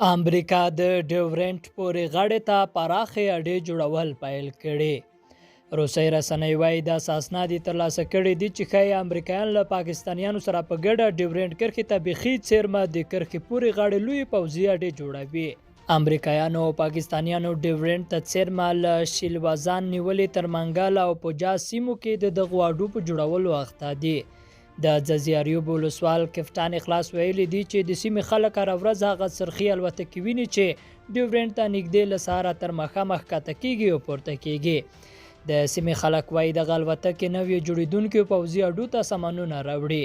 امریکا د ډیورنټ پورې غاړې ته پراخې اډې جوړول پیل کړي. روسي رسنۍ وایي دا اسناد ترلاسه کړي دي چې ښایي امریکایان له پاکستانیانو سره په ګډه ډیورنټ کرښې ته بیخي څیرمه د کرښې پورې غاړې لوی پوځي اډې جوړوي. امریکایانو او پاکستانیانو ډیورنټ ته څیرمه له شیلوازان نیولې تر منګل او پوجا سیمو کې د دغو اډو په جوړولو اخته دي. د ځاځیاریوب ولسوال کپټان اخلاص ویلي دي چې د سیمې خلک هره ورځ هغه څرخي الوتکې ویني چې ډیورنټ ته نږدې له سهاره تر ماښامه ښکته کیږي او پورته کیږي. د سیمې خلک وایي دغه الوتکې نویو جوړیدونکو پوځي اډو ته سامانونه راوړي.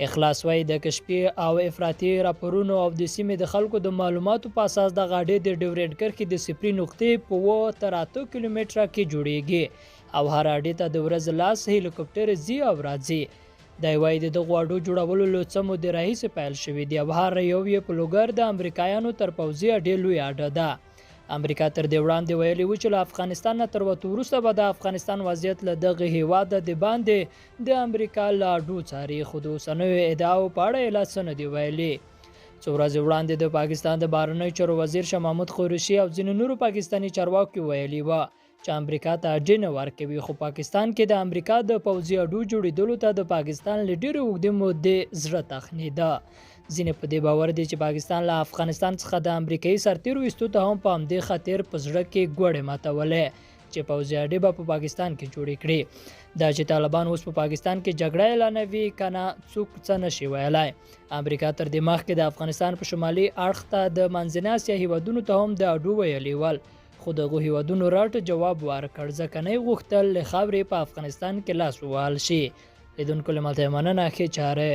اخلاص وایي د کشفي او افراطي راپورونو او د سیمې د خلکو د معلوماتو په اساس دغه اډې د ډیورنټ کرښې د صفري نقطې په 7 تر 8 کیلومتره کې جوړیږي او هر اډې ته د ورځې لاس هلیکوپټر ځي او راځي. دی وایي د دغو اډو جوړولو له څه مودې راهیسې پیل شوي دي او هر یو یې په لوګر د امریکایانو تر پوځي اډې لویه اډه ده. امریکا تر دې وړاندې ویلي و چې له افغانستان نه تر وتو وروسته به د افغانستان وضعیت له دغه هیواده د باندې د امریکا له اډو څاري، خو د اوسنیو ادعاو په اړه یې لا څه نه دي ویلي. څو ورځې وړاندې د پاکستان د بهرنیو چارو وزیر شاه محمود قریشي او ځینو نورو پاکستاني چارواکو ویلي وه چې امریکا ته اډې نه ورکوي، خو پاکستان کې د امریکا د پوځي اډو جوړېدلو ته د پاکستان له ډېرې اوږدې مودې زړه تخني ده. ځینې په دې باور دي چې پاکستان له افغانستان څخه د امریکایي سرتیرو ایستو ته هم په همدې خاطر په زړه کې ګوړې ماتولې چې پوځي اډې به په پاکستان کې جوړې کړي. دا چې طالبان اوس په پاکستان کې جګړه اعلانوي کنه څوک څه نشي ویلی. امریکا تر دې مخکې د افغانستان په شمالي اړخ ته د منځنۍ اسیا هیوادونو ته هم د اډو ویلي ول، خو دغو هیوادونو راټ جواب ورکړ ځکه نه یې غوښتل له خاورې په افغانستان کې لاس ووهل شي. لیدونکو له ملته مننه، ښې چارې.